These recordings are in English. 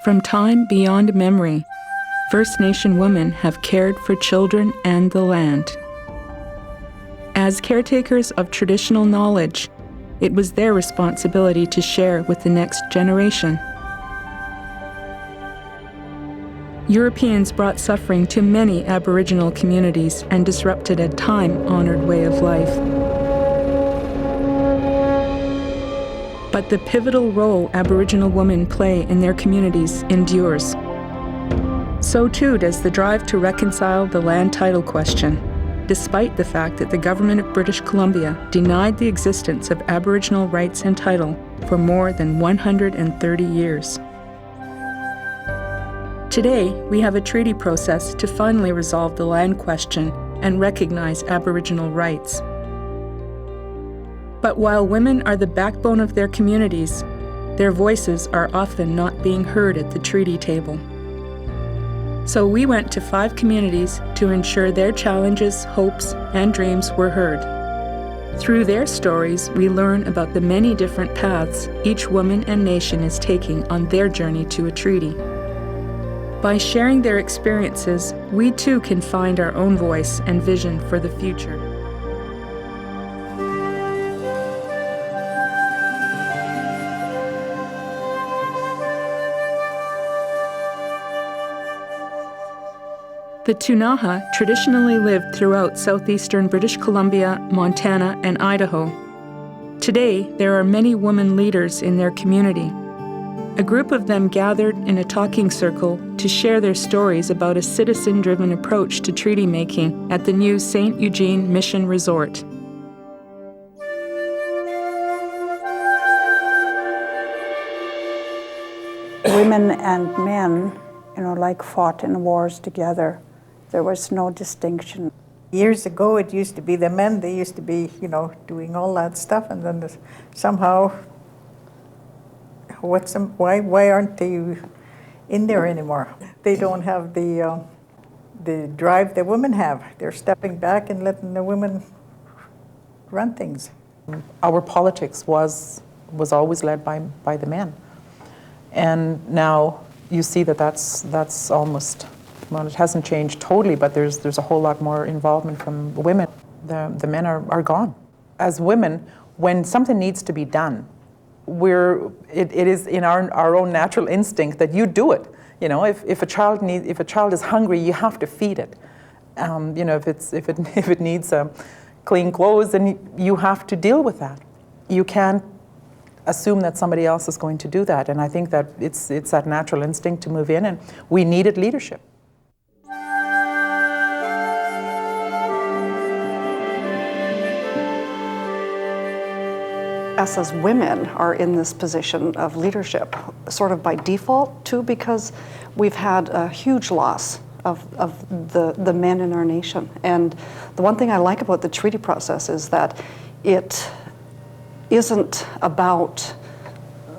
From time beyond memory, First Nation women have cared for children and the land. As caretakers of traditional knowledge, it was their responsibility to share with the next generation. Europeans brought suffering to many Aboriginal communities and disrupted a time-honored way of life. But the pivotal role Aboriginal women play in their communities endures. So too does the drive to reconcile the land title question, despite the fact that the government of British Columbia denied the existence of Aboriginal rights and title for more than 130 years. Today, we have a treaty process to finally resolve the land question and recognize Aboriginal rights. But while women are the backbone of their communities, their voices are often not being heard at the treaty table. So we went to 5 communities to ensure their challenges, hopes, and dreams were heard. Through their stories, we learn about the many different paths each woman and nation is taking on their journey to a treaty. By sharing their experiences, we too can find our own voice and vision for the future. The Ktunaxa traditionally lived throughout southeastern British Columbia, Montana, and Idaho. Today, there are many women leaders in their community. A group of them gathered in a talking circle to share their stories about a citizen-driven approach to treaty making at the new St. Eugene Mission Resort. Women and men, fought in wars together. There was no distinction. Years ago, it used to be the men, they used to be, doing all that stuff, and then somehow, why aren't they in there anymore? They don't have the drive the women have. They're stepping back and letting the women run things. Our politics was always led by the men. And now you see that that's almost, well, it hasn't changed totally, but there's a whole lot more involvement from women. The men are gone. As women, when something needs to be done, it is in our own natural instinct that you do it. If a child is hungry, you have to feed it. If it needs clean clothes, then you have to deal with that. You can't assume that somebody else is going to do that, and I think that it's that natural instinct to move in, and we needed leadership. Us as women are in this position of leadership, sort of by default too, because we've had a huge loss of the men in our nation. And the one thing I like about the treaty process is that it isn't about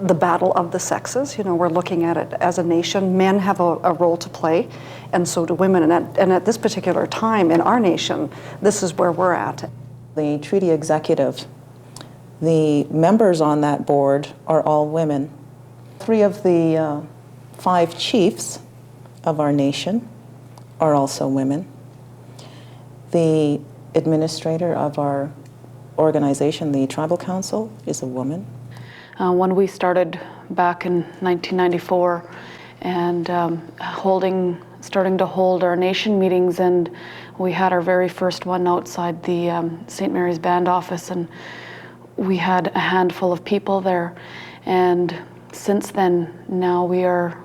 the battle of the sexes. We're looking at it as a nation. Men have a role to play, and so do women. And at this particular time in our nation, this is where we're at. The treaty executive, the members on that board are all women. 3 of the 5 chiefs of our nation are also women. The administrator of our organization, the Tribal Council, is a woman. When we started back in 1994 and starting to hold our nation meetings, and we had our very first one outside the St. Mary's Band office, and we had a handful of people there. And since then, now we are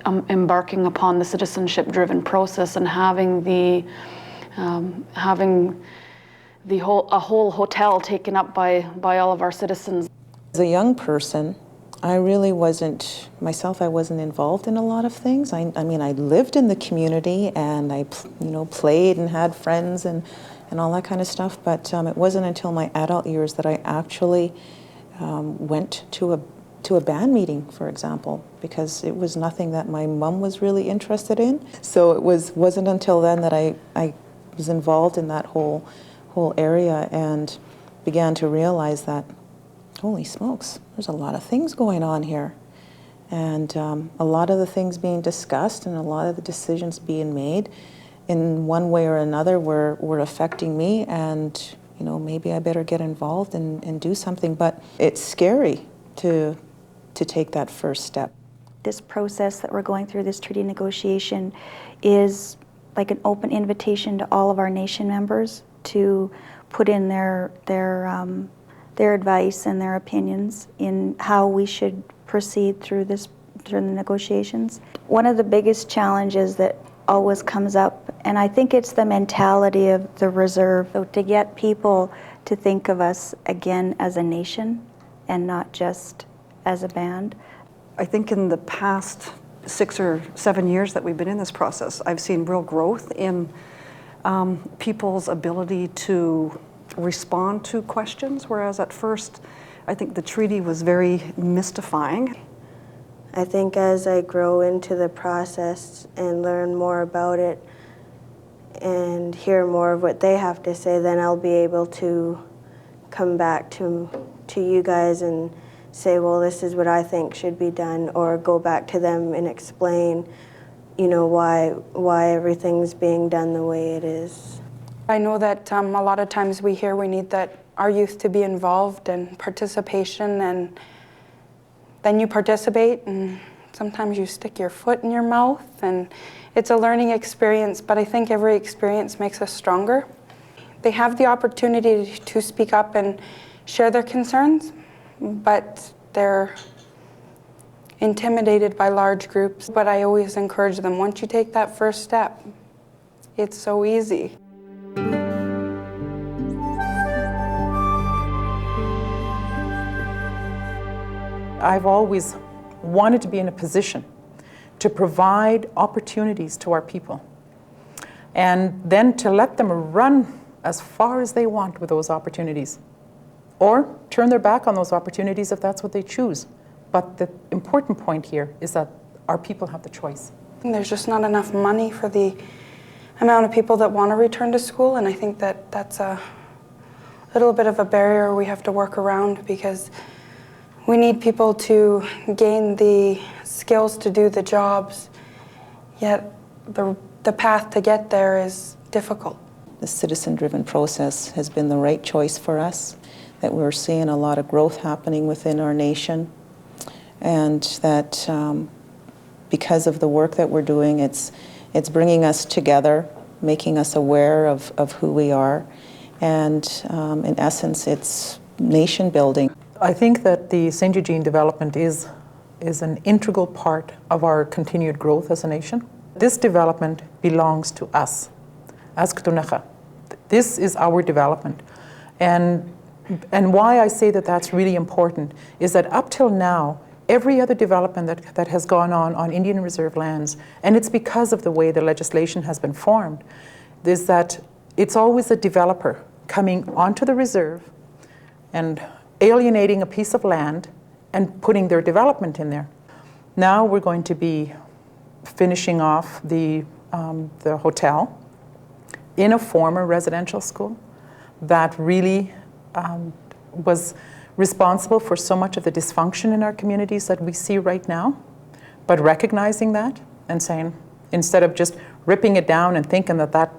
embarking upon the citizenship-driven process and having a whole hotel taken up by all of our citizens. As a young person, I really wasn't involved in a lot of things. I mean, I lived in the community and I played and had friends and all that kind of stuff, but it wasn't until my adult years that I actually went to a band meeting, for example, because it was nothing that my mom was really interested in. So it wasn't until then that I was involved in that whole area and began to realize that, holy smokes, there's a lot of things going on here. And a lot of the things being discussed and a lot of the decisions being made in one way or another were affecting me, and you know, maybe I better get involved and do something. But it's scary to take that first step. This process that we're going through, this treaty negotiation, is like an open invitation to all of our nation members to put in their advice and their opinions in how we should proceed through the negotiations. One of the biggest challenges that always comes up, and I think it's the mentality of the reserve, so to get people to think of us again as a nation and not just as a band. I think in the past 6 or 7 years that we've been in this process, I've seen real growth in people's ability to respond to questions, whereas at first I think the treaty was very mystifying. I think as I grow into the process and learn more about it and hear more of what they have to say, then I'll be able to come back to you guys and say, well, this is what I think should be done, or go back to them and explain, you know, why everything's being done the way it is. I know that a lot of times we hear we need our youth to be involved and participation, and then you participate and sometimes you stick your foot in your mouth, and it's a learning experience, but I think every experience makes us stronger. They have the opportunity to speak up and share their concerns, but they're intimidated by large groups. But I always encourage them, once you take that first step, it's so easy. I've always wanted to be in a position to provide opportunities to our people, and then to let them run as far as they want with those opportunities, or turn their back on those opportunities if that's what they choose. But the important point here is that our people have the choice. There's just not enough money for the amount of people that want to return to school, and I think that that's a little bit of a barrier we have to work around, because we need people to gain the skills to do the jobs, yet the path to get there is difficult. The citizen-driven process has been the right choice for us, that we're seeing a lot of growth happening within our nation, and that because of the work that we're doing, it's bringing us together, making us aware of who we are, and in essence, it's nation building. I think that the St. Eugene development is an integral part of our continued growth as a nation. This development belongs to us, as Ktunaxa. This is our development. And why I say that that's really important is that up till now, every other development that has gone on Indian Reserve lands, and it's because of the way the legislation has been formed, is that it's always a developer coming onto the reserve and alienating a piece of land and putting their development in there. Now we're going to be finishing off the hotel in a former residential school that really was responsible for so much of the dysfunction in our communities that we see right now, but recognizing that and saying, instead of just ripping it down and thinking that that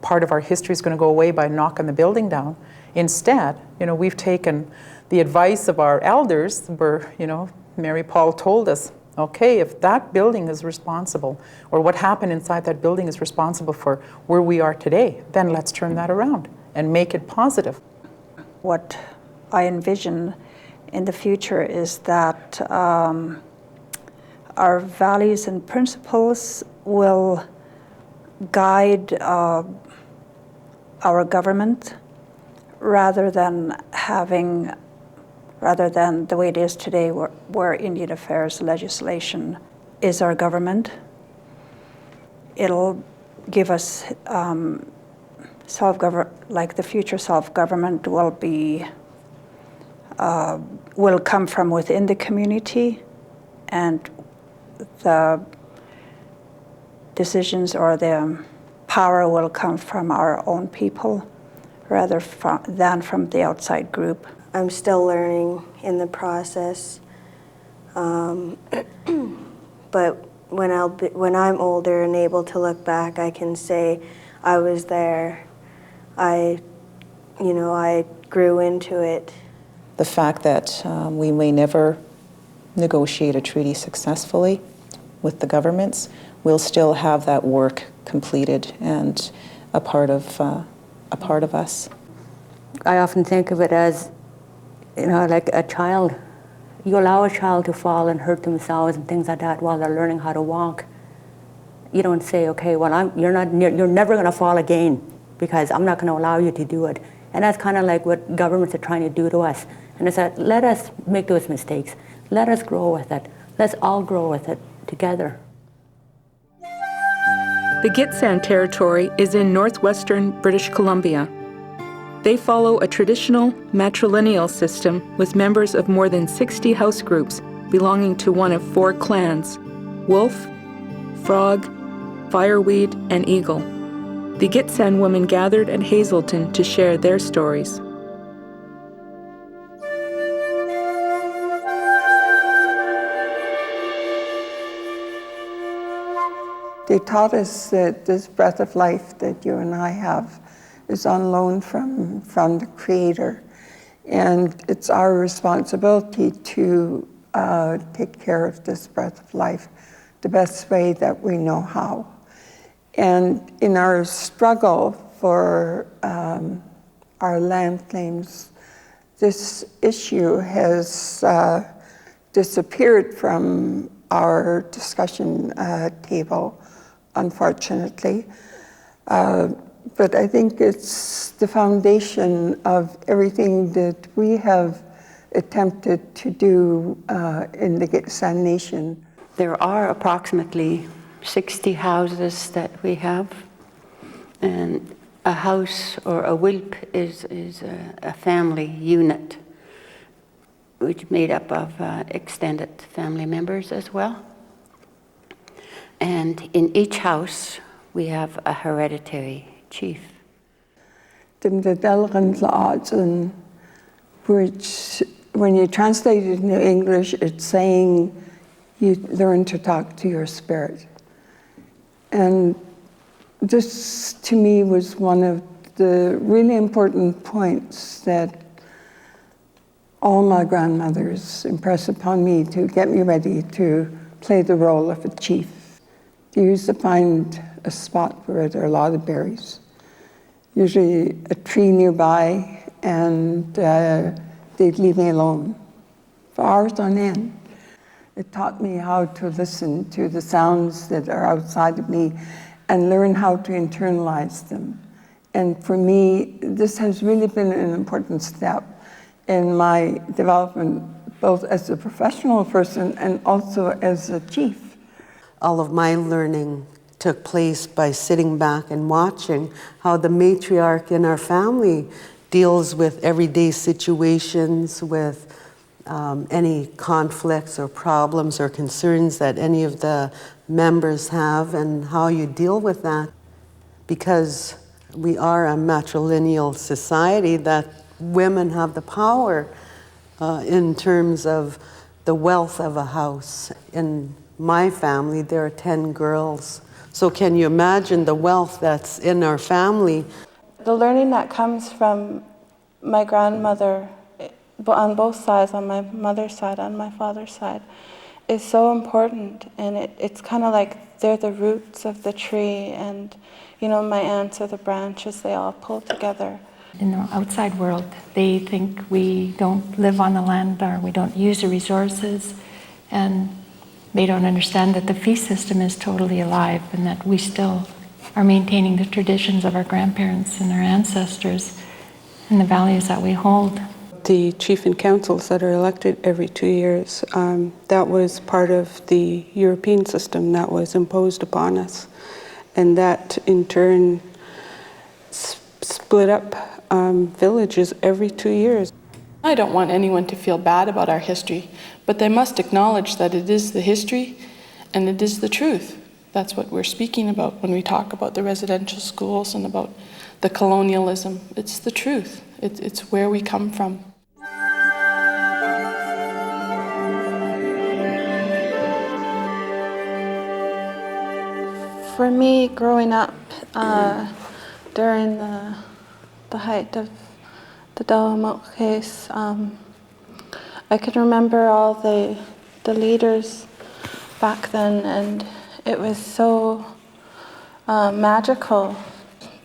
part of our history is going to go away by knocking the building down, instead, you know, we've taken the advice of our elders, where, you know, Mary Paul told us, okay, if that building is responsible, or what happened inside that building is responsible for where we are today, then let's turn that around and make it positive. What I envision in the future is that our values and principles will guide our government, rather than the way it is today, where Indian Affairs legislation is our government. It'll give us like the future self-government will come from within the community, and the decisions or the power will come from our own people, rather than from the outside group. I'm still learning in the process. But when I'm older and able to look back, I can say I was there. I grew into it. The fact that we may never negotiate a treaty successfully with the governments, we'll still have that work completed and a part of us. I often think of it as, like a child. You allow a child to fall and hurt themselves and things like that while they're learning how to walk. You don't say, okay, well, you're never going to fall again because I'm not going to allow you to do it. And that's kind of like what governments are trying to do to us. And it's that, let us make those mistakes. Let us grow with it. Let's all grow with it together. The Gitxsan territory is in northwestern British Columbia. They follow a traditional matrilineal system with members of more than 60 house groups belonging to one of 4 clans: Wolf, Frog, Fireweed, and Eagle. The Gitxsan women gathered at Hazelton to share their stories. They taught us that this breath of life that you and I have is on loan from the Creator. And it's our responsibility to take care of this breath of life the best way that we know how. And in our struggle for our land claims, this issue has disappeared from our discussion table, unfortunately. But I think it's the foundation of everything that we have attempted to do in the Gitxsan Nation. There are approximately 60 houses that we have, and a house or a WILP is a family unit, which is made up of extended family members as well. And in each house, we have a hereditary chief. Which, when you translate it into English, it's saying you learn to talk to your spirit. And this, to me, was one of the really important points that all my grandmothers impressed upon me to get me ready to play the role of a chief. You used to find a spot where there are a lot of berries, usually a tree nearby, and they'd leave me alone for hours on end. It taught me how to listen to the sounds that are outside of me and learn how to internalize them. And for me, this has really been an important step in my development, both as a professional person and also as a chief. All of my learning took place by sitting back and watching how the matriarch in our family deals with everyday situations, with any conflicts or problems or concerns that any of the members have, and how you deal with that. Because we are a matrilineal society, that women have the power in terms of the wealth of a house. In my family, there are 10 girls. So can you imagine the wealth that's in our family? The learning that comes from my grandmother on both sides, on my mother's side and my father's side, is so important. And it's kind of like they're the roots of the tree, and my aunts are the branches, they all pull together. In the outside world, they think we don't live on the land or we don't use the resources, and they don't understand that the fee system is totally alive and that we still are maintaining the traditions of our grandparents and our ancestors and the values that we hold. The chief and councils that are elected every 2 years, that was part of the European system that was imposed upon us. And that in turn split up villages every 2 years. I don't want anyone to feel bad about our history, but they must acknowledge that it is the history and it is the truth. That's what we're speaking about when we talk about the residential schools and about the colonialism. It's the truth. It's where we come from. For me, growing up during the height of the Dawamok case, I can remember all the leaders back then, and it was so magical.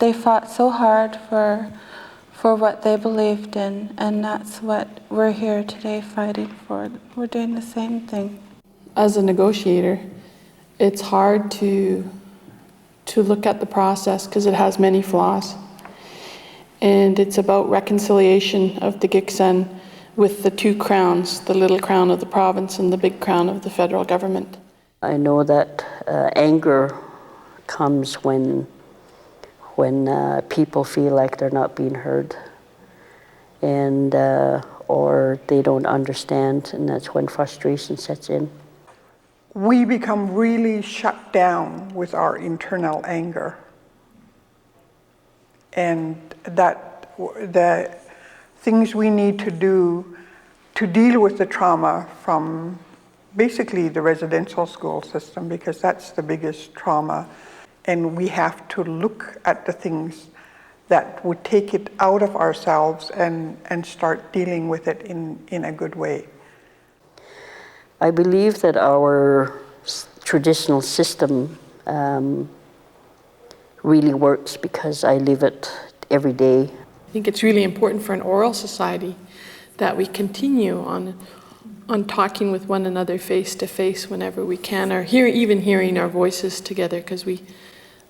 They fought so hard for what they believed in, and that's what we're here today fighting for. We're doing the same thing. As a negotiator, it's hard to look at the process because it has many flaws. And it's about reconciliation of the GICSEN with the two crowns, the little crown of the province and the big crown of the federal government. I know that anger comes when people feel like they're not being heard, and or they don't understand, and that's when frustration sets in. We become really shut down with our internal anger, and that the things we need to do to deal with the trauma from basically the residential school system, because that's the biggest trauma. And we have to look at the things that would take it out of ourselves and start dealing with it in a good way. I believe that our traditional system really works because I live it every day. I think it's really important for an oral society that we continue on talking with one another face to face whenever we can, or even hearing our voices together, because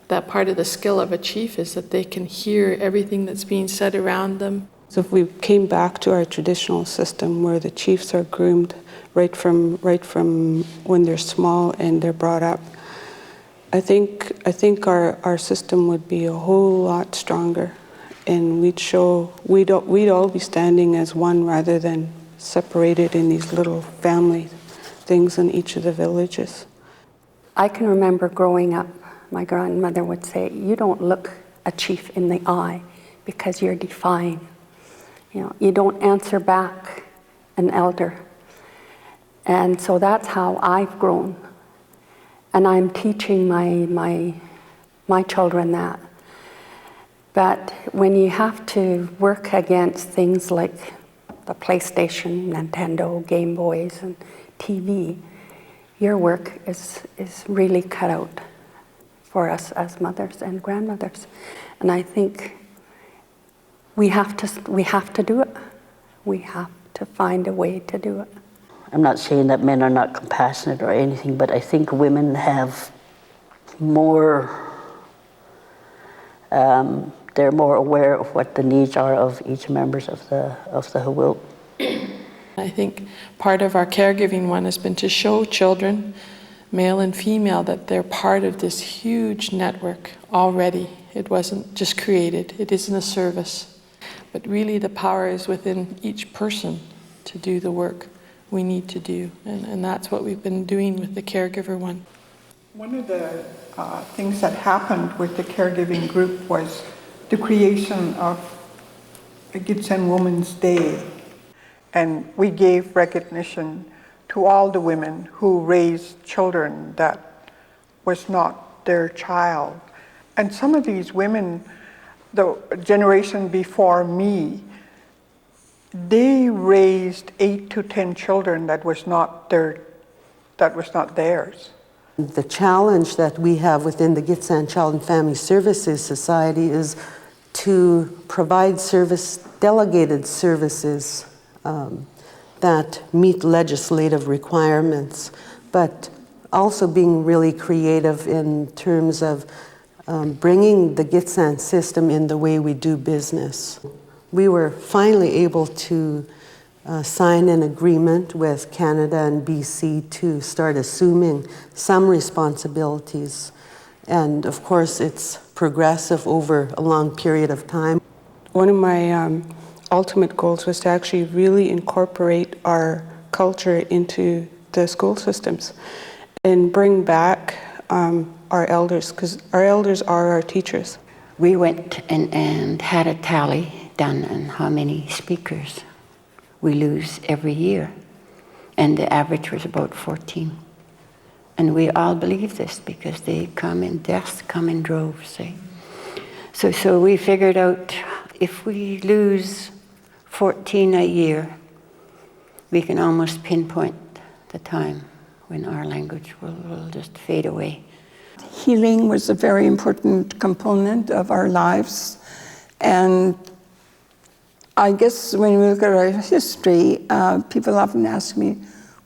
that part of the skill of a chief is that they can hear everything that's being said around them. So if we came back to our traditional system where the chiefs are groomed right from when they're small and they're brought up, I think our system would be a whole lot stronger, and we'd all be standing as one rather than separated in these little family things in each of the villages. I can remember growing up, my grandmother would say, "You don't look a chief in the eye because you're defying. You don't answer back an elder." And so that's how I've grown. And I'm teaching my children that. But when you have to work against things like the PlayStation, Nintendo, Game Boys, and TV, your work is really cut out for us as mothers and grandmothers. And I think we have to do it. We have to find a way to do it. I'm not saying that men are not compassionate or anything, but I think women have more, they're more aware of what the needs are of each members of the Hawil. I think part of our caregiving one has been to show children, male and female, that they're part of this huge network already. It wasn't just created, it isn't a service. But really the power is within each person to do the work we need to do. And that's what we've been doing with the caregiver one. One of the things that happened with the caregiving group was the creation of a Gitsen Women's Day. And we gave recognition to all the women who raised children that was not their child. And some of these women, the generation before me, they raised 8 to 10 children that was not theirs. The challenge that we have within the Gitsen Child and Family Services Society is to provide delegated services that meet legislative requirements, but also being really creative in terms of bringing the Gitsen system in the way we do business. We were finally able to sign an agreement with Canada and BC to start assuming some responsibilities. And of course, it's progressive over a long period of time. One of my ultimate goals was to actually really incorporate our culture into the school systems and bring back our elders, because our elders are our teachers. We went and had a tally done on how many speakers we lose every year, and the average was about 14. And we all believe this because deaths come in droves. Eh? So we figured out if we lose 14 a year, we can almost pinpoint the time when our language will just fade away. Healing was a very important component of our lives. And I guess when we look at our history, people often ask me,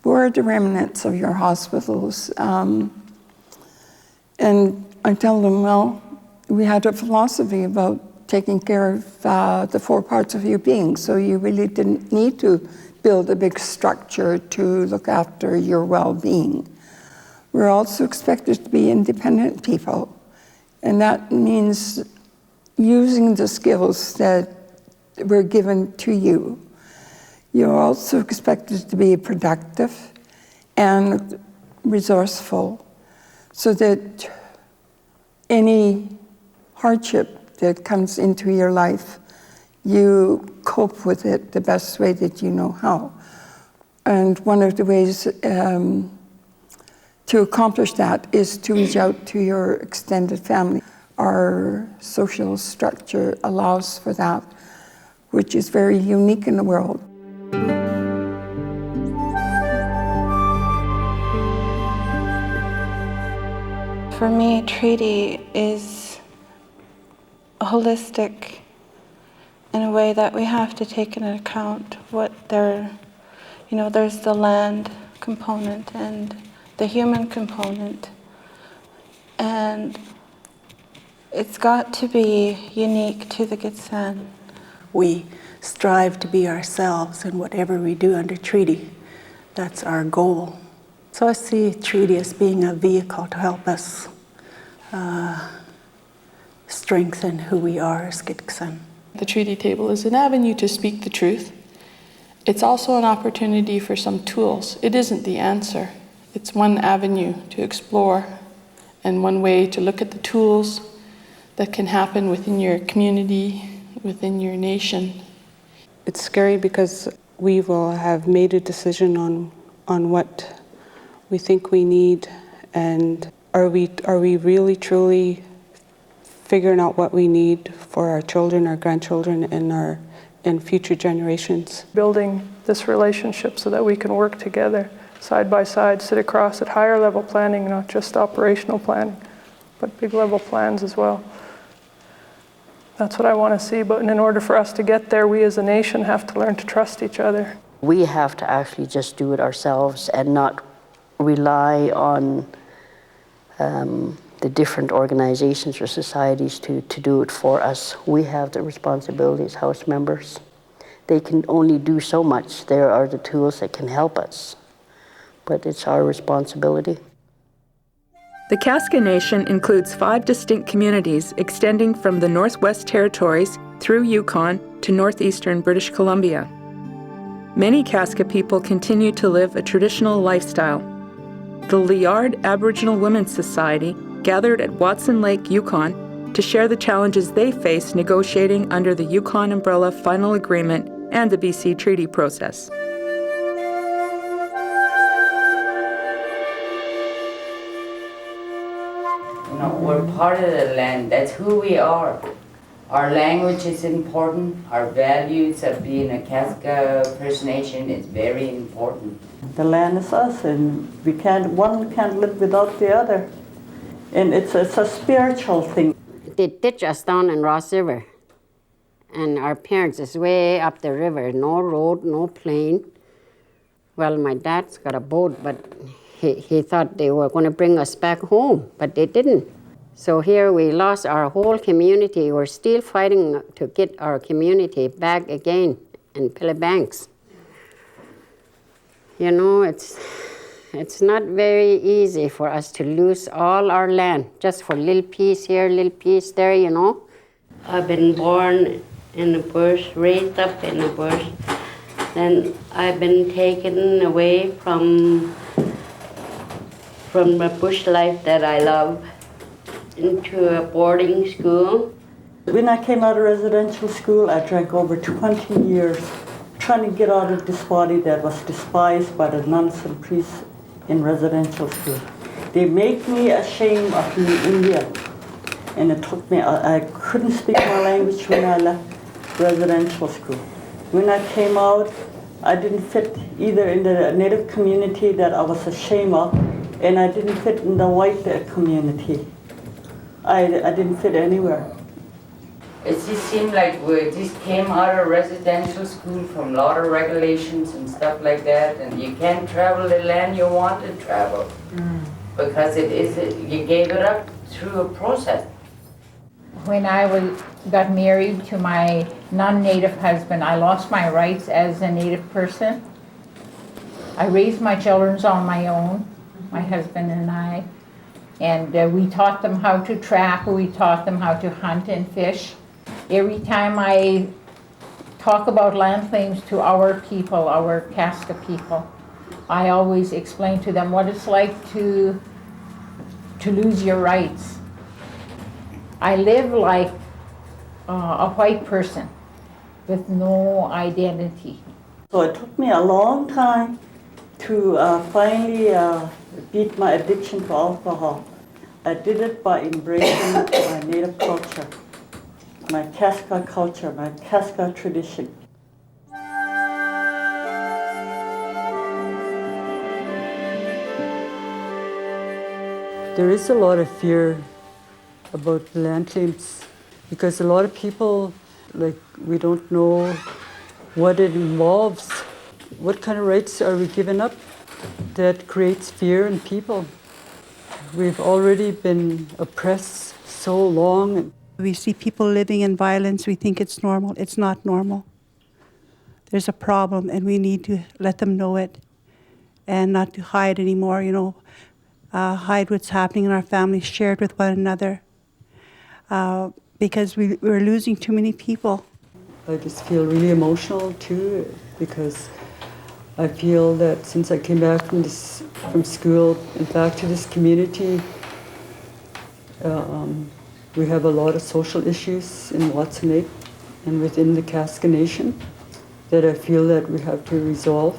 where are the remnants of your hospitals? And I tell them, well, we had a philosophy about taking care of the 4 parts of your being, so you really didn't need to build a big structure to look after your well-being. We're also expected to be independent people, and that means using the skills that were given to you. You're also expected to be productive and resourceful, so that any hardship that comes into your life, you cope with it the best way that you know how. And one of the ways to accomplish that is to reach out to your extended family. Our social structure allows for that, which is very unique in the world. For me, treaty is holistic in a way that we have to take into account what there's the land component and the human component. And it's got to be unique to the Gitxsan. We strive to be ourselves in whatever we do under treaty. That's our goal. So I see treaty as being a vehicle to help us strengthen who we are as Gitxsan. The treaty table is an avenue to speak the truth. It's also an opportunity for some tools. It isn't the answer. It's one avenue to explore and one way to look at the tools that can happen within your community, within your nation. It's scary because we will have made a decision on what we think we need, and are we really truly figuring out what we need for our children, our grandchildren, and future generations. Building this relationship so that we can work together, side by side, sit across at higher level planning, not just operational planning, but big level plans as well. That's what I want to see, but in order for us to get there, we as a nation have to learn to trust each other. We have to actually just do it ourselves and not rely on the different organizations or societies to do it for us. We have the responsibility as House members. They can only do so much. There are the tools that can help us, but it's our responsibility. The Kaska Nation includes 5 distinct communities extending from the Northwest Territories through Yukon to northeastern British Columbia. Many Kaska people continue to live a traditional lifestyle. The Liard Aboriginal Women's Society gathered at Watson Lake, Yukon, to share the challenges they face negotiating under the Yukon Umbrella Final Agreement and the BC Treaty process. We're part of the land. That's who we are. Our language is important. Our values of being a Kaska First Nation is very important. The land is us, and one can't live without the other. And it's a spiritual thing. They ditched us down in Ross River. And our parents is way up the river. No road, no plane. Well, my dad's got a boat, but he thought they were going to bring us back home, but they didn't. So here we lost our whole community. We're still fighting to get our community back again in Pillibanks. You know, it's not very easy for us to lose all our land just for little piece here, little piece there, you know. I've been born in the bush, raised up in the bush. Then I've been taken away from the bush life that I love into a boarding school. When I came out of residential school, I drank over 20 years trying to get out of this body that was despised by the nuns and priests in residential school. They make me ashamed of being Indian. And it took me, I couldn't speak my language when I left residential school. When I came out, I didn't fit either in the Native community that I was ashamed of, and I didn't fit in the white community. I didn't fit anywhere. It just seemed like we just came out of residential school from a lot of regulations and stuff like that, and you can't travel the land you want to travel because you gave it up through a process. When I got married to my non-Native husband, I lost my rights as a Native person. I raised my children on my own, my husband and I, and we taught them how to trap, we taught them how to hunt and fish. Every time I talk about land claims to our people, our Casca people, I always explain to them what it's like to lose your rights. I live like a white person with no identity. So it took me a long time to finally beat my addiction to alcohol. I did it by embracing my Native culture, my Casca culture, my Casca tradition. There is a lot of fear about land claims because a lot of people, like, we don't know what it involves. What kind of rights are we giving up? That creates fear in people. We've already been oppressed so long. We see people living in violence, we think it's normal. It's not normal. There's a problem and we need to let them know it and not to hide anymore, you know, hide what's happening in our families, share it with one another. Because we're losing too many people. I just feel really emotional too, because I feel that since I came back from school and back to this community, we have a lot of social issues in Watson Lake and within the Casca Nation that I feel that we have to resolve.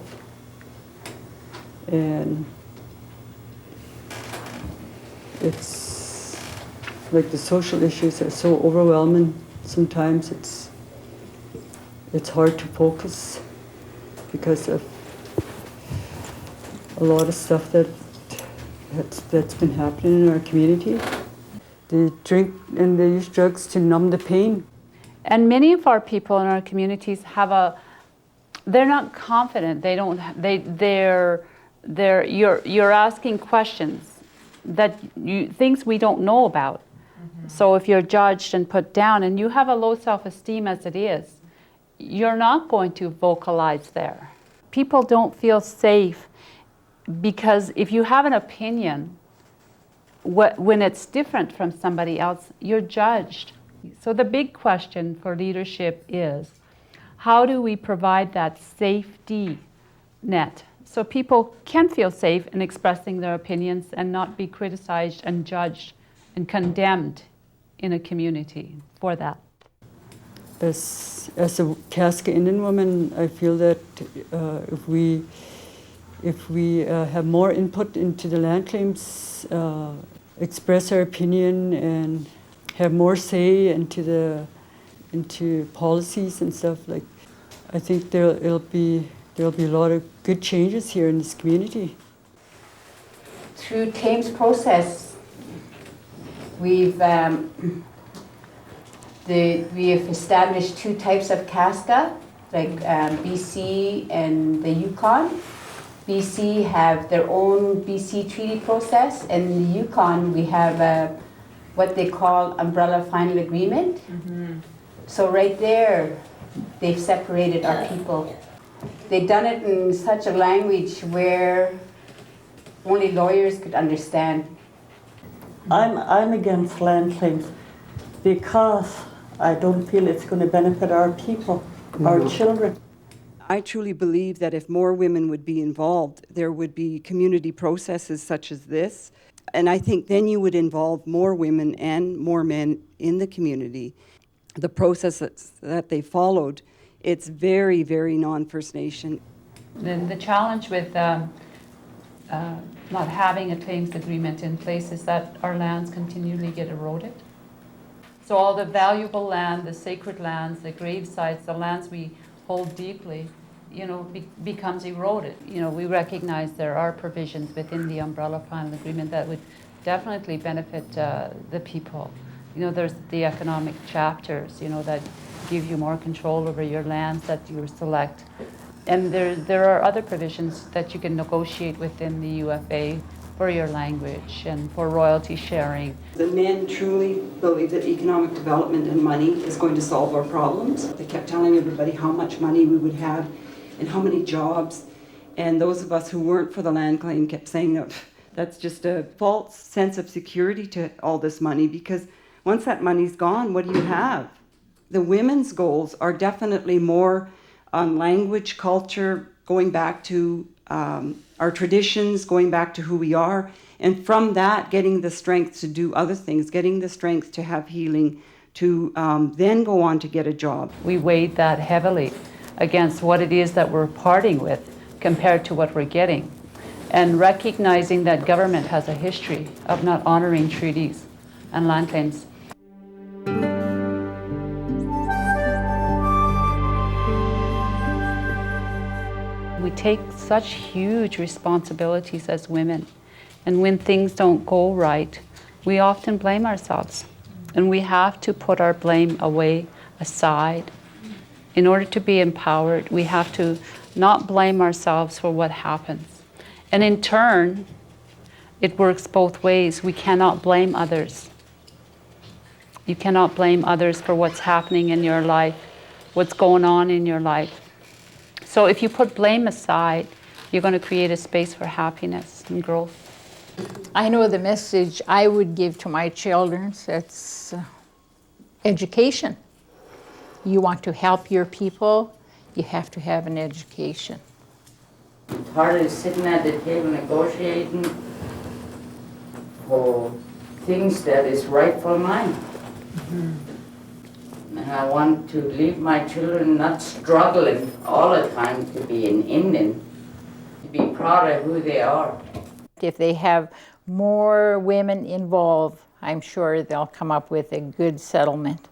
And it's like the social issues are so overwhelming. Sometimes it's hard to focus because of a lot of stuff that's been happening in our community. They drink and they use drugs to numb the pain. And many of our people in our communities they're not confident. You're asking questions things we don't know about. So if you're judged and put down and you have a low self-esteem as it is, you're not going to vocalize there. People don't feel safe because if you have an opinion, when it's different from somebody else, you're judged. So the big question for leadership is, how do we provide that safety net so people can feel safe in expressing their opinions and not be criticized and judged and condemned in a community for that? As a Casca Indian woman, I feel that if we have more input into the land claims, express our opinion and have more say into policies and stuff, like, I think there'll be a lot of good changes here in this community. Through claims process, we've established two types of Casca, like BC and the Yukon. BC have their own BC treaty process, and in the Yukon we have what they call umbrella final agreement. So right there, they've separated our people. They've done it in such a language where only lawyers could understand. I'm against land claims because I don't feel it's going to benefit our people, our children. I truly believe that if more women would be involved, there would be community processes such as this. And I think then you would involve more women and more men in the community. The process that they followed, it's very, very non-First Nation. The challenge with not having a claims agreement in place is that our lands continually get eroded. So all the valuable land, the sacred lands, the grave sites, the lands we hold deeply, becomes eroded. We recognize there are provisions within the umbrella final agreement that would definitely benefit the people. There's the economic chapters, that give you more control over your lands that you select. And there are other provisions that you can negotiate within the UFA for your language and for royalty sharing. The men truly believe that economic development and money is going to solve our problems. They kept telling everybody how much money we would have and how many jobs. And those of us who weren't for the land claim kept saying that that's just a false sense of security to all this money, because once that money's gone, what do you have? The women's goals are definitely more on language, culture, going back to our traditions, going back to who we are, and from that getting the strength to do other things, getting the strength to have healing, to then go on to get a job. We weighed that heavily against what it is that we're parting with compared to what we're getting, and recognizing that government has a history of not honoring treaties and land claims. We take such huge responsibilities as women, and when things don't go right, we often blame ourselves, and we have to put our blame away, aside. In order to be empowered, we have to not blame ourselves for what happens. And in turn, it works both ways. We cannot blame others. You cannot blame others for what's happening in your life, what's going on in your life. So if you put blame aside, you're going to create a space for happiness and growth. I know the message I would give to my children, it's education. You want to help your people, you have to have an education. It's hard sitting at the table negotiating for things that is rightful mine. Mm-hmm. And I want to leave my children not struggling all the time to be an Indian, to be proud of who they are. If they have more women involved, I'm sure they'll come up with a good settlement.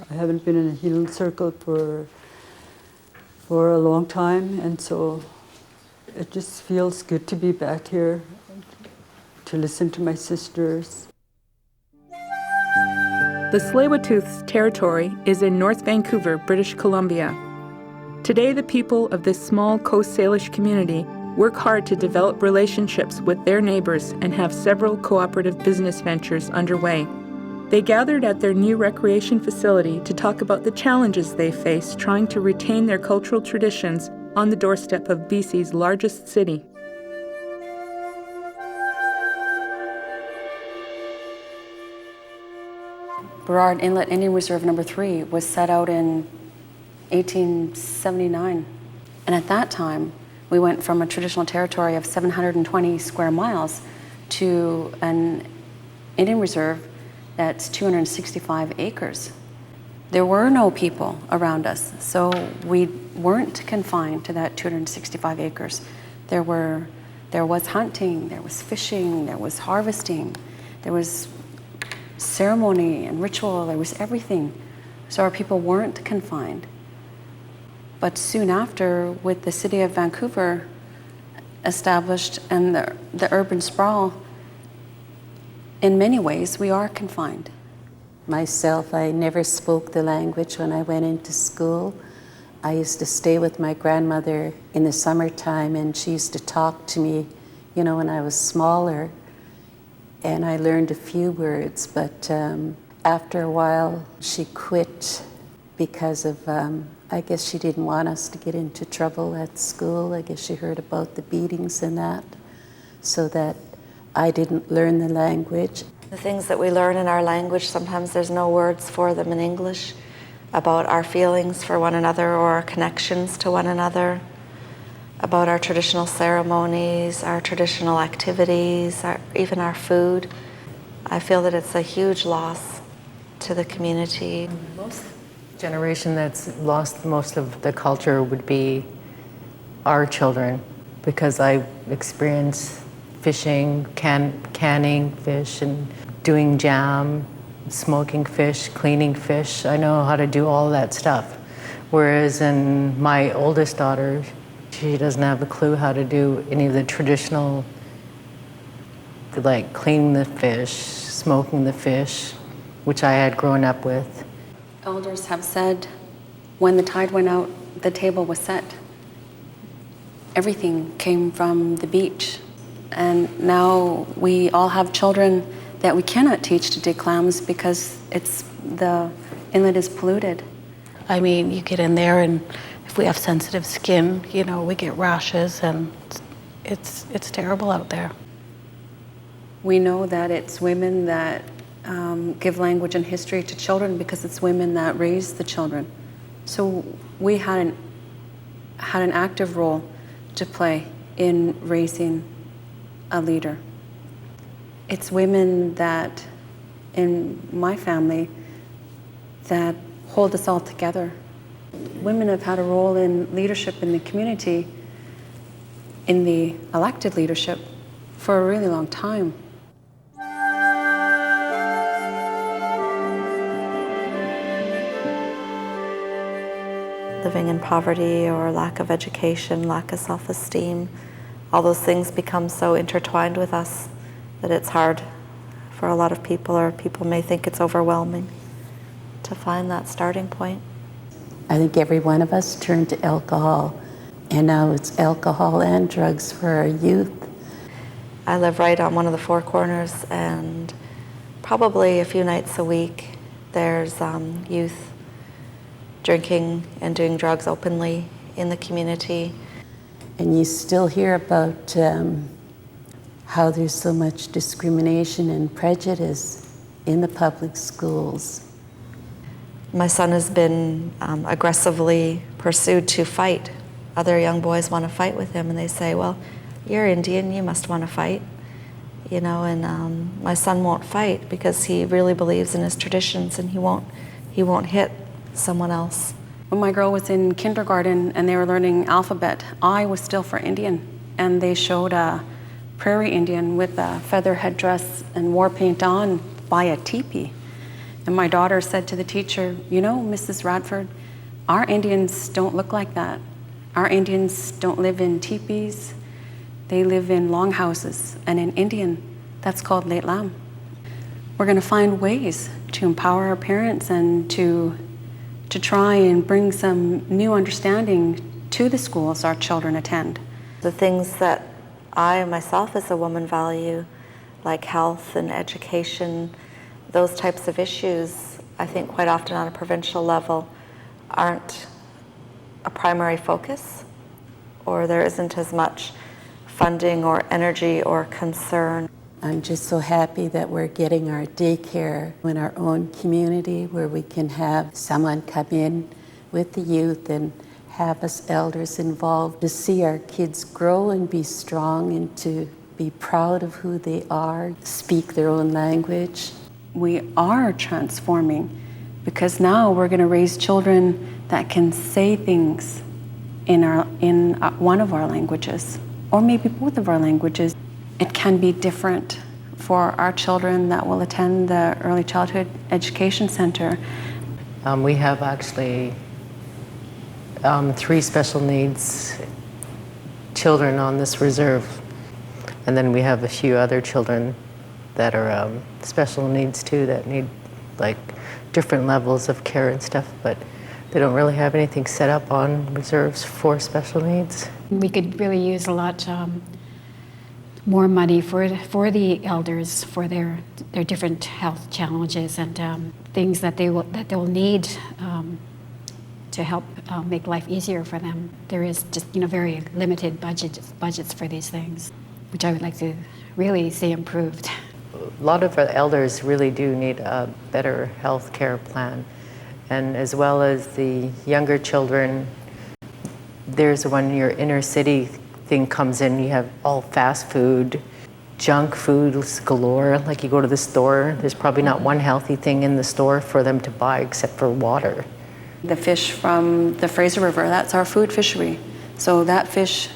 I haven't been in a healing circle for a long time, and so it just feels good to be back here, to listen to my sisters. The Tsleil-Waututh's territory is in North Vancouver, British Columbia. Today, the people of this small Coast Salish community work hard to develop relationships with their neighbors and have several cooperative business ventures underway. They gathered at their new recreation facility to talk about the challenges they face trying to retain their cultural traditions on the doorstep of BC's largest city. Burrard Inlet Indian Reserve No. 3 was set out in 1879. And at that time, we went from a traditional territory of 720 square miles to an Indian reserve that's 265 acres. There were no people around us, so we weren't confined to that 265 acres. There was hunting, there was fishing, there was harvesting, there was ceremony and ritual, there was everything. So our people weren't confined. But soon after, with the city of Vancouver established and the urban sprawl, in many ways, we are confined. Myself, I never spoke the language when I went into school. I used to stay with my grandmother in the summertime, and she used to talk to me, when I was smaller. And I learned a few words, but after a while, she quit because of, I guess she didn't want us to get into trouble at school. I guess she heard about the beatings and that, so that I didn't learn the language. The things that we learn in our language, sometimes there's no words for them in English, about our feelings for one another or our connections to one another, about our traditional ceremonies, our traditional activities, even our food. I feel that it's a huge loss to the community. Most generation that's lost most of the culture would be our children, because I experienced fishing, canning fish, and doing jam, smoking fish, cleaning fish. I know how to do all that stuff. Whereas in my oldest daughter, she doesn't have a clue how to do any of the traditional, like cleaning the fish, smoking the fish, which I had grown up with. Elders have said when the tide went out, the table was set. Everything came from the beach. And now we all have children that we cannot teach to dig clams because the inlet is polluted. I mean, you get in there and if we have sensitive skin, you know, we get rashes and it's terrible out there. We know that it's women that give language and history to children because it's women that raise the children. So we had an active role to play in raising a leader. It's women that, in my family, that hold us all together. Women have had a role in leadership in the community, in the elected leadership, for a really long time. Living in poverty or lack of education, lack of self-esteem, all those things become so intertwined with us that it's hard for a lot of people, or people may think it's overwhelming to find that starting point. I think every one of us turned to alcohol, and now it's alcohol and drugs for our youth. I live right on one of the four corners, and probably a few nights a week there's youth drinking and doing drugs openly in the community. And you still hear about how there's so much discrimination and prejudice in the public schools. My son has been aggressively pursued to fight. Other young boys want to fight with him and they say, well, you're Indian, you must want to fight. You know, and my son won't fight because he really believes in his traditions and he won't hit someone else. When my girl was in kindergarten and they were learning alphabet, I was still for Indian, and they showed a prairie Indian with a feather headdress and war paint on by a teepee. And my daughter said to the teacher, you know, Mrs. Radford, our Indians don't look like that. Our Indians don't live in teepees. They live in longhouses, and in Indian, that's called late lam. We're going to find ways to empower our parents and to try and bring some new understanding to the schools our children attend. The things that I myself as a woman value, like health and education, those types of issues, I think quite often on a provincial level aren't a primary focus, or there isn't as much funding or energy or concern. I'm just so happy that we're getting our daycare in our own community where we can have someone come in with the youth and have us elders involved to see our kids grow and be strong and to be proud of who they are, speak their own language. We are transforming because now we're going to raise children that can say things in one of our languages, or maybe both of our languages. It can be different for our children that will attend the Early Childhood Education Center. We have actually 3 special needs children on this reserve. And then we have a few other children that are special needs too, that need like different levels of care and stuff, but they don't really have anything set up on reserves for special needs. We could really use a lot more money for the elders, for their different health challenges and things that they'll need to help make life easier for them. There is just very limited budgets for these things, which I would like to really see improved. A lot of our elders really do need a better health care plan, and as well as the younger children. There's when your inner city thing comes in, you have all fast food, junk foods galore. Like you go to the store, there's probably not one healthy thing in the store for them to buy except for water. The fish from the Fraser River, that's our food fishery. So that fish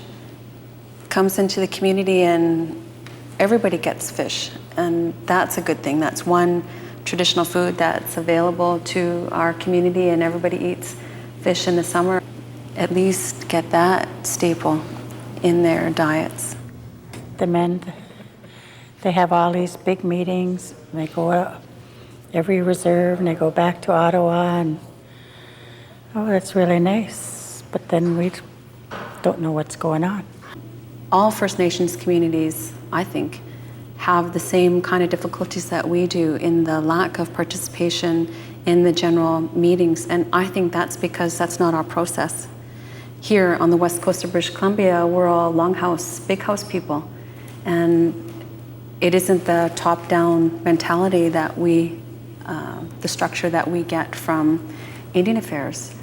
comes into the community and everybody gets fish, and that's a good thing. That's one traditional food that's available to our community, and everybody eats fish in the summer. At least get that staple in their diets. The men, they have all these big meetings, and they go out every reserve, and they go back to Ottawa, and oh, that's really nice. But then we don't know what's going on. All First Nations communities, I think, have the same kind of difficulties that we do in the lack of participation in the general meetings, and I think that's because that's not our process. Here on the west coast of British Columbia, we're all longhouse, big house people, and it isn't the top-down mentality that the structure that we get from Indian Affairs.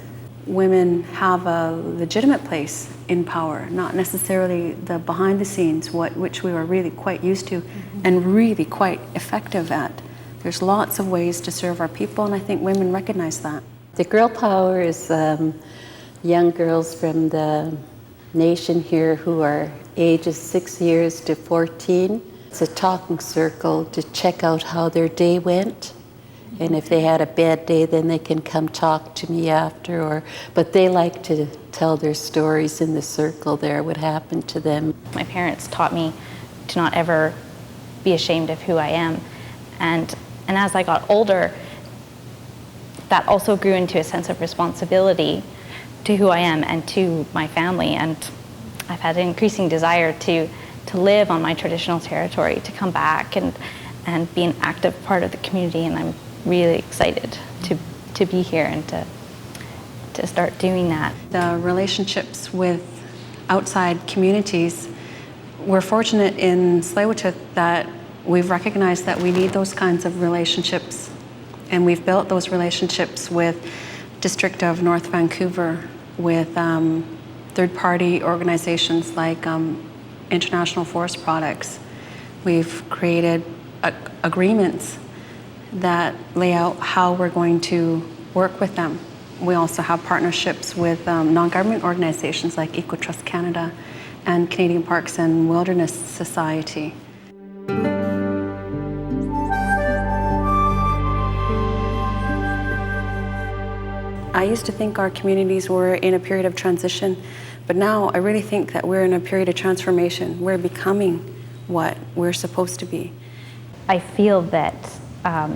Women have a legitimate place in power, not necessarily the behind the scenes, which we were really quite used to and really quite effective at. There's lots of ways to serve our people, and I think women recognize that. The girl power is young girls from the nation here who are ages 6 years to 14. It's a talking circle to check out how their day went. And if they had a bad day, then they can come talk to me after. But they like to tell their stories in the circle there, what happened to them. My parents taught me to not ever be ashamed of who I am. And as I got older, that also grew into a sense of responsibility to who I am and to my family. And I've had an increasing desire to live on my traditional territory, to come back and be an active part of the community. And I'm really excited to be here and to start doing that. The relationships with outside communities, we're fortunate in Tsleil-Waututh that we've recognized that we need those kinds of relationships, and we've built those relationships with District of North Vancouver, with third-party organizations like International Forest Products. We've created agreements that lay out how we're going to work with them. We also have partnerships with non-government organizations like EcoTrust Canada and Canadian Parks and Wilderness Society. I used to think our communities were in a period of transition, but now I really think that we're in a period of transformation. We're becoming what we're supposed to be. I feel that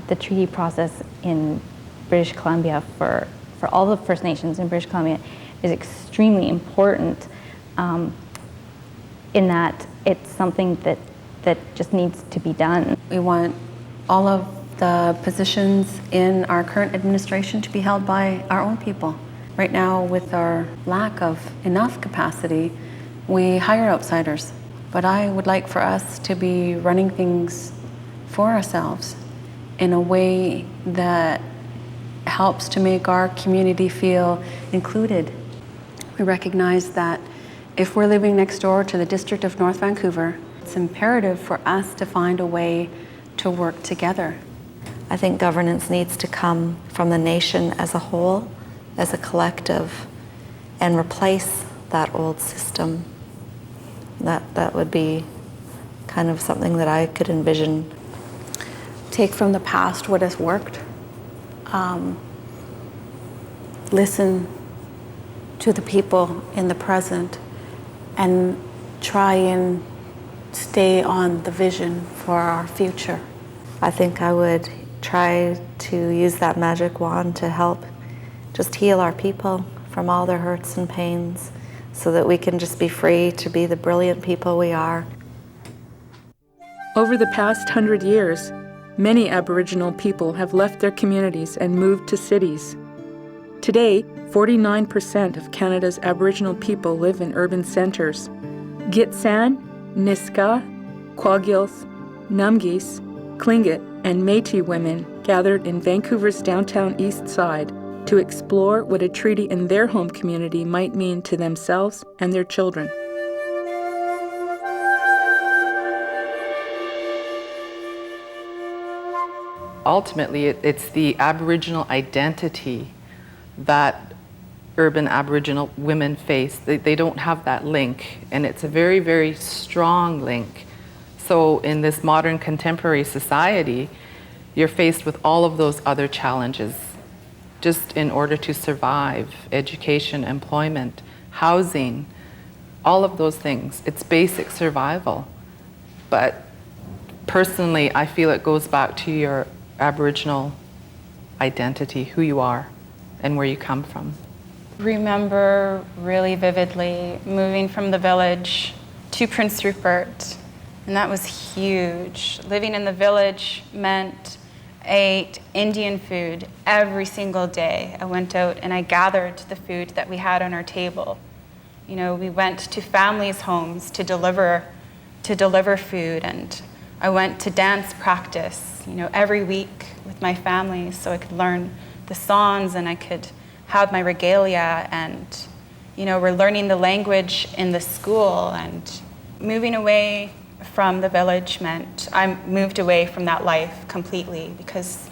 the treaty process in British Columbia for all the First Nations in British Columbia is extremely important in that it's something that just needs to be done. We want all of the positions in our current administration to be held by our own people. Right now, with our lack of enough capacity, we hire outsiders. But I would like for us to be running things for ourselves in a way that helps to make our community feel included. We recognize that if we're living next door to the District of North Vancouver, it's imperative for us to find a way to work together. I think governance needs to come from the nation as a whole, as a collective, and replace that old system. That would be kind of something that I could envision. Take from the past what has worked. Listen to the people in the present and try and stay on the vision for our future. I think I would try to use that magic wand to help just heal our people from all their hurts and pains so that we can just be free to be the brilliant people we are. Over the past 100 years, many Aboriginal people have left their communities and moved to cities. Today, 49% of Canada's Aboriginal people live in urban centres. Gitxsan, Niska, Kwagils, Numgis, Tlingit, and Métis women gathered in Vancouver's downtown east side to explore what a treaty in their home community might mean to themselves and their children. Ultimately, it's the Aboriginal identity that urban Aboriginal women face. They don't have that link, and it's a very, very strong link. So in this modern contemporary society, you're faced with all of those other challenges just in order to survive: education, employment, housing, all of those things. It's basic survival. But personally, I feel it goes back to your Aboriginal identity, who you are and where you come from. Remember really vividly moving from the village to Prince Rupert, and that was huge. Living in the village meant I ate Indian food every single day. I went out and I gathered the food that we had on our table. You know, we went to families' homes to deliver food, and I went to dance practice, you know, every week with my family so I could learn the songs and I could have my regalia, and, you know, we're learning the language in the school. And moving away from the village meant I moved away from that life completely, because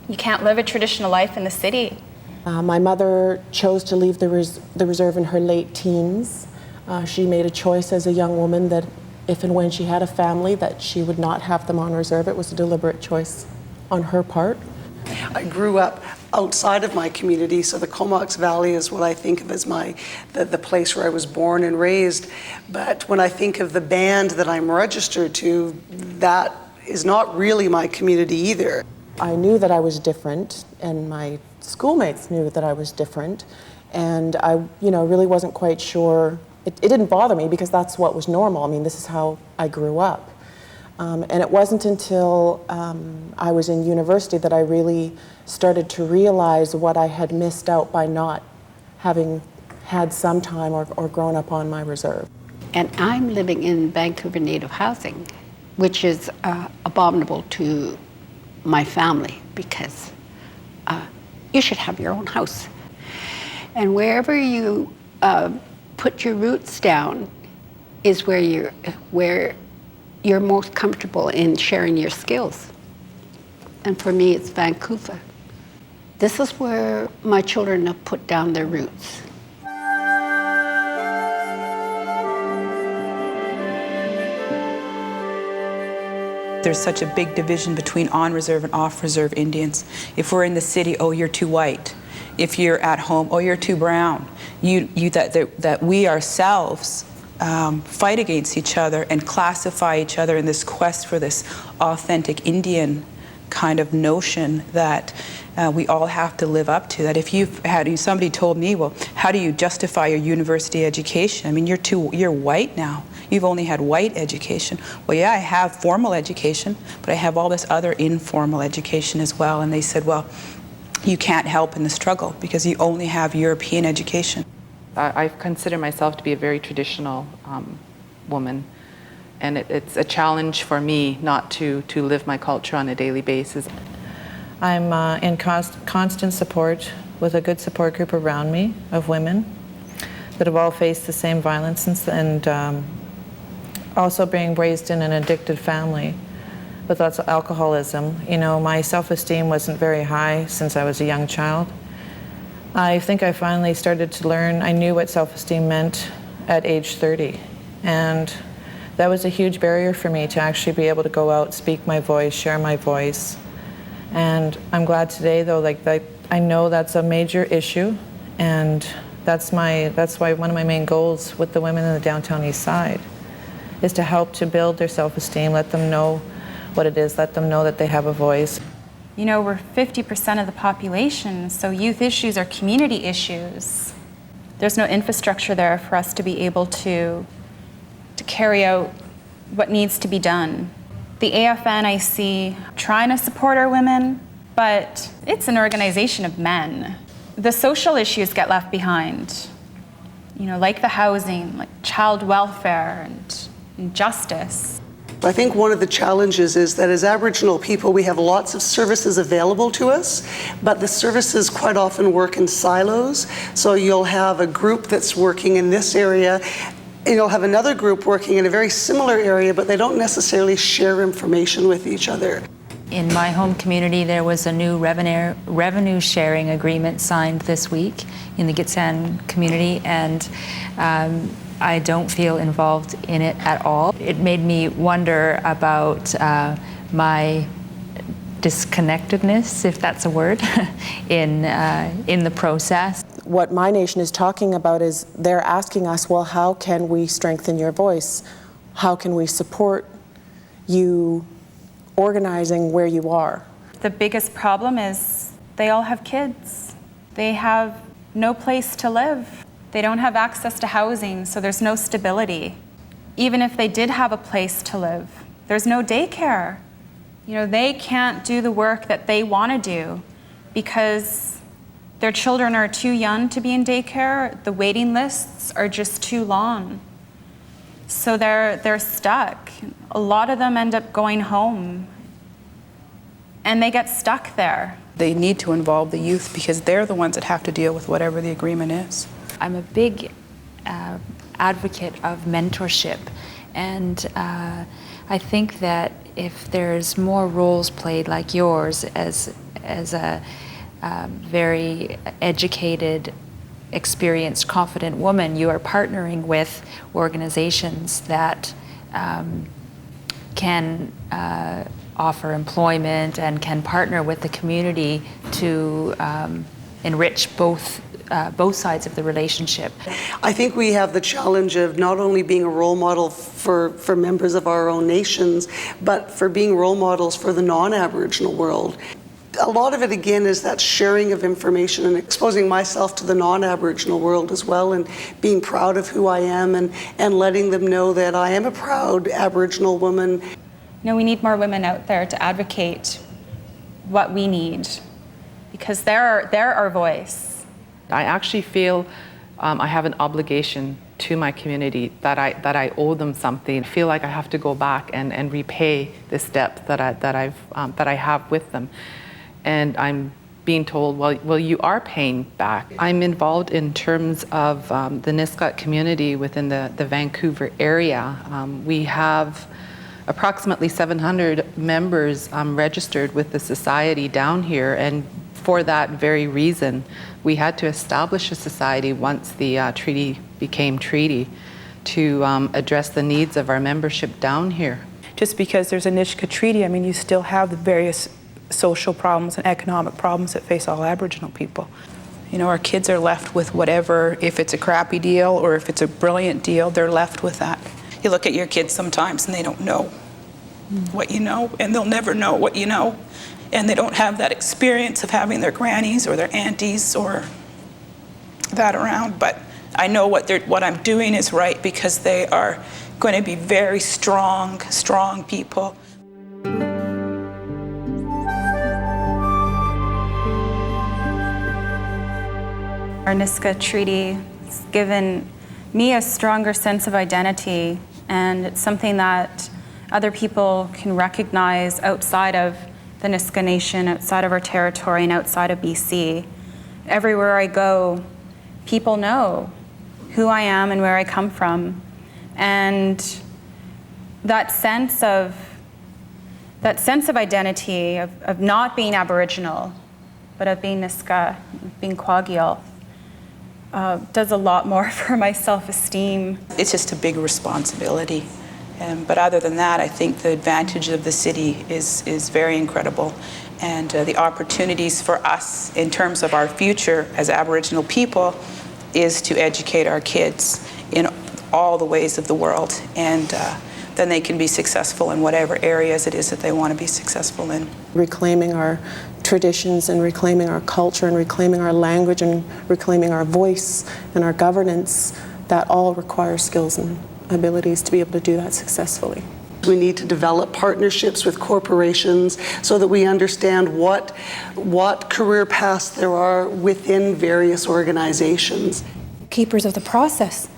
you can't live a traditional life in the city. My mother chose to leave the reserve in her late teens. She made a choice as a young woman that if and when she had a family that she would not have them on reserve. It was a deliberate choice on her part. I grew up outside of my community, so the Comox Valley is what I think of as the place where I was born and raised. But when I think of the band that I'm registered to, that is not really my community either. I knew that I was different, and my schoolmates knew that I was different, and I, you know, really wasn't quite sure. It didn't bother me because that's what was normal. I mean, this is how I grew up. And it wasn't until I was in university that I really started to realize what I had missed out by not having had some time or grown up on my reserve. And I'm living in Vancouver Native housing, which is abominable to my family, because you should have your own house. And wherever you put your roots down is where you're most comfortable in sharing your skills. And for me, it's Vancouver. This is where my children have put down their roots. There's such a big division between on-reserve and off-reserve Indians. If we're in the city, oh, you're too white. If you're at home, oh, you're too brown. That we ourselves fight against each other and classify each other in this quest for this authentic Indian kind of notion that we all have to live up to. That if somebody told me, well, how do you justify your university education? I mean, you're white now. You've only had white education. Well, yeah, I have formal education, but I have all this other informal education as well. And they said, well, you can't help in the struggle because you only have European education. I consider myself to be a very traditional woman, and it's a challenge for me not to live my culture on a daily basis. I'm in constant support with a good support group around me of women that have all faced the same violence and also being raised in an addicted family with lots of alcoholism. You know, my self-esteem wasn't very high since I was a young child. I think I finally started to learn, I knew what self-esteem meant at age 30. And that was a huge barrier for me to actually be able to go out, speak my voice, share my voice. And I'm glad today, though, I know that's a major issue, and that's why one of my main goals with the women in the downtown east side is to help to build their self-esteem, let them know what it is, let them know that they have a voice. You know, we're 50% of the population, so youth issues are community issues. There's no infrastructure there for us to be able to carry out what needs to be done. The AFN, I see, trying to support our women, but it's an organization of men. The social issues get left behind, you know, like the housing, like child welfare and justice. I think one of the challenges is that as Aboriginal people, we have lots of services available to us, but the services quite often work in silos. So you'll have a group that's working in this area, and you'll have another group working in a very similar area, but they don't necessarily share information with each other. In my home community, there was a new revenue sharing agreement signed this week in the Gitxsan community, and I don't feel involved in it at all. It made me wonder about my disconnectedness, if that's a word, in the process. What my nation is talking about is they're asking us, well, how can we strengthen your voice? How can we support you organizing where you are? The biggest problem is they all have kids. They have no place to live. They don't have access to housing, so there's no stability. Even if they did have a place to live, there's no daycare. You know, they can't do the work that they want to do because their children are too young to be in daycare. The waiting lists are just too long. So they're stuck. A lot of them end up going home and they get stuck there. They need to involve the youth because they're the ones that have to deal with whatever the agreement is. I'm a big advocate of mentorship, and I think that if there's more roles played like yours as a very educated, experienced, confident woman, you are partnering with organizations that can offer employment and can partner with the community to enrich both sides of the relationship. I think we have the challenge of not only being a role model for members of our own nations, but for being role models for the non-Aboriginal world. A lot of it, again, is that sharing of information and exposing myself to the non-Aboriginal world as well, and being proud of who I am and letting them know that I am a proud Aboriginal woman. You know, we need more women out there to advocate what we need because they're our voice. I actually feel I have an obligation to my community, that I owe them something. I feel like I have to go back and repay this debt that I have with them. And I'm being told, well, you are paying back. I'm involved in terms of the Nisga'a community within the Vancouver area. We have approximately 700 members registered with the society down here, and for that very reason, we had to establish a society once the treaty became treaty to address the needs of our membership down here. Just because there's a Nisga'a treaty, I mean, you still have the various social problems and economic problems that face all Aboriginal people. You know, our kids are left with whatever, if it's a crappy deal or if it's a brilliant deal, they're left with that. You look at your kids sometimes and they don't know what you know, and they'll never know what you know. And they don't have that experience of having their grannies or their aunties or that around. But I know what I'm doing is right because they are going to be very strong people. Our Nisga'a treaty has given me a stronger sense of identity, and it's something that other people can recognize outside of the Nisga'a Nation, outside of our territory and outside of BC. Everywhere I go, people know who I am and where I come from. And that sense of identity, of not being Aboriginal, but of being Nisga'a, being Kwakiutl, does a lot more for my self-esteem. It's just a big responsibility. But other than that, I think the advantage of the city is very incredible. And the opportunities for us in terms of our future as Aboriginal people is to educate our kids in all the ways of the world. And then they can be successful in whatever areas it is that they want to be successful in. Reclaiming our traditions and reclaiming our culture and reclaiming our language and reclaiming our voice and our governance, that all requires skills and abilities to be able to do that successfully. We need to develop partnerships with corporations so that we understand what career paths there are within various organizations. Keepers of the process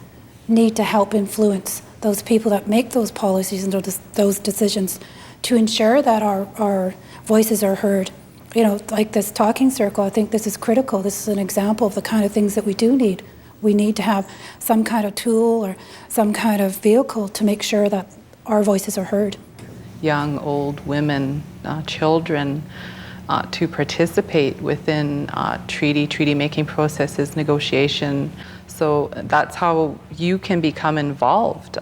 need to help influence those people that make those policies and those decisions to ensure that our voices are heard. You know, like this talking circle, I think this is critical. This is an example of the kind of things that we do need. We need to have some kind of tool or some kind of vehicle to make sure that our voices are heard. Young, old, women, children, to participate within treaty-making processes, negotiation, So that's how you can become involved.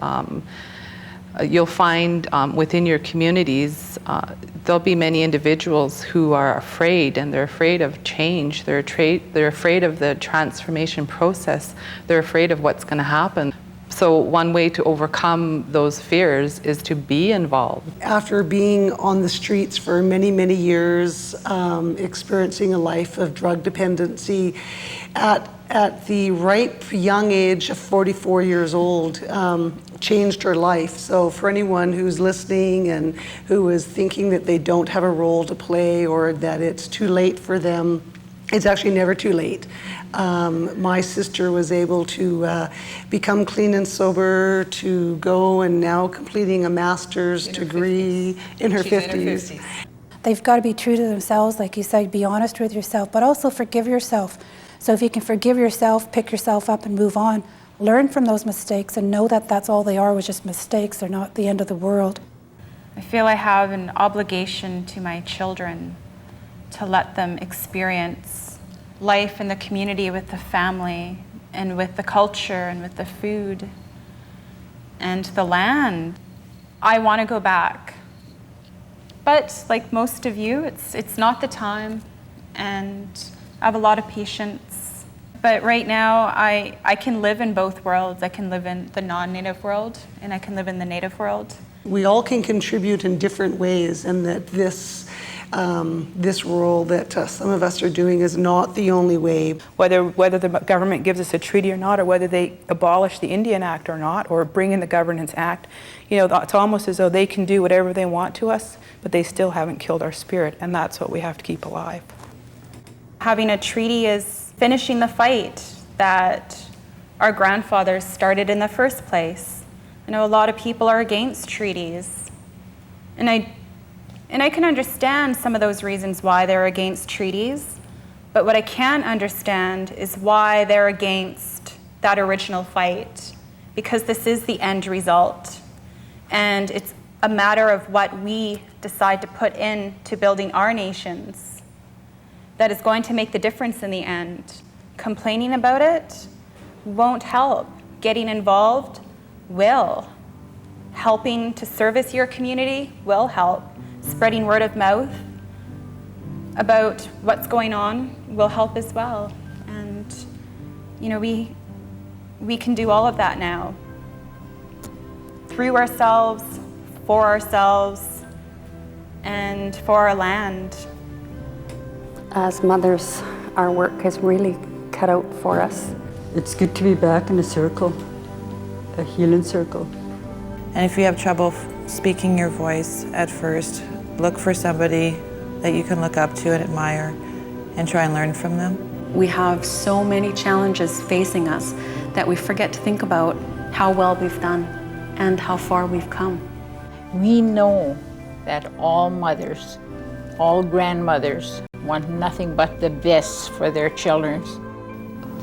You'll find within your communities, there'll be many individuals who are afraid, and they're afraid of change. They're afraid of the transformation process. They're afraid of what's going to happen. So one way to overcome those fears is to be involved. After being on the streets for many, many years, experiencing a life of drug dependency, at the ripe young age of 44 years old, changed her life. So for anyone who's listening and who is thinking that they don't have a role to play or that it's too late for them, it's actually never too late. My sister was able to become clean and sober, to go and now completing a master's degree in her 50s. They've got to be true to themselves, like you said, be honest with yourself, but also forgive yourself. So if you can forgive yourself, pick yourself up and move on, learn from those mistakes and know that that's all they are, was just mistakes. They're not the end of the world. I feel I have an obligation to my children to let them experience life in the community with the family and with the culture and with the food and the land. I want to go back. But like most of you, it's not the time, and I have a lot of patience. But right now, I can live in both worlds. I can live in the non-Native world, and I can live in the Native world. We all can contribute in different ways, and that this role that some of us are doing is not the only way. Whether the government gives us a treaty or not, or whether they abolish the Indian Act or not, or bring in the Governance Act, you know, it's almost as though they can do whatever they want to us, but they still haven't killed our spirit, and that's what we have to keep alive. Having a treaty is finishing the fight that our grandfathers started in the first place. I know a lot of people are against treaties, and I can understand some of those reasons why they're against treaties, but what I can't understand is why they're against that original fight, because this is the end result, and it's a matter of what we decide to put into building our nations that is going to make the difference in the end. Complaining about it won't help. Getting involved will. Helping to service your community will help. Spreading word of mouth about what's going on will help as well. And you know, we can do all of that now. Through ourselves, for ourselves, and for our land. As mothers, our work is really cut out for us. It's good to be back in a circle, a healing circle. And if you have trouble speaking your voice at first, look for somebody that you can look up to and admire and try and learn from them. We have so many challenges facing us that we forget to think about how well we've done and how far we've come. We know that all mothers, all grandmothers want nothing but the best for their children.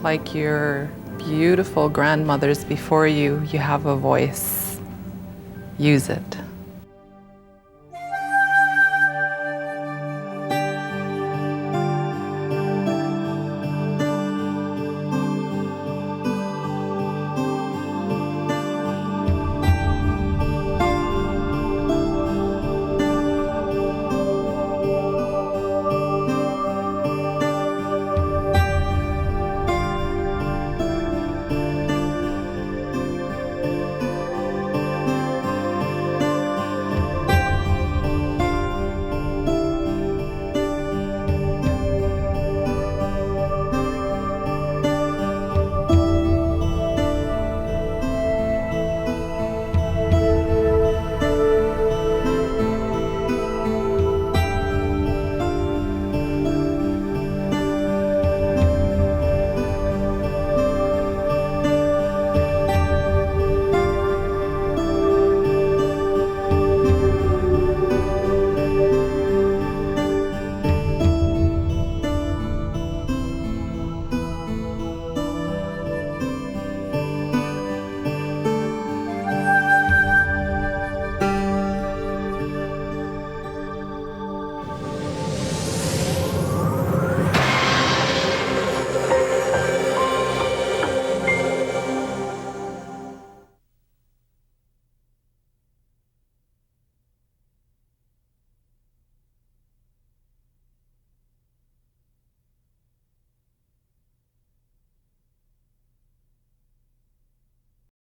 Like your beautiful grandmothers before you, you have a voice. Use it.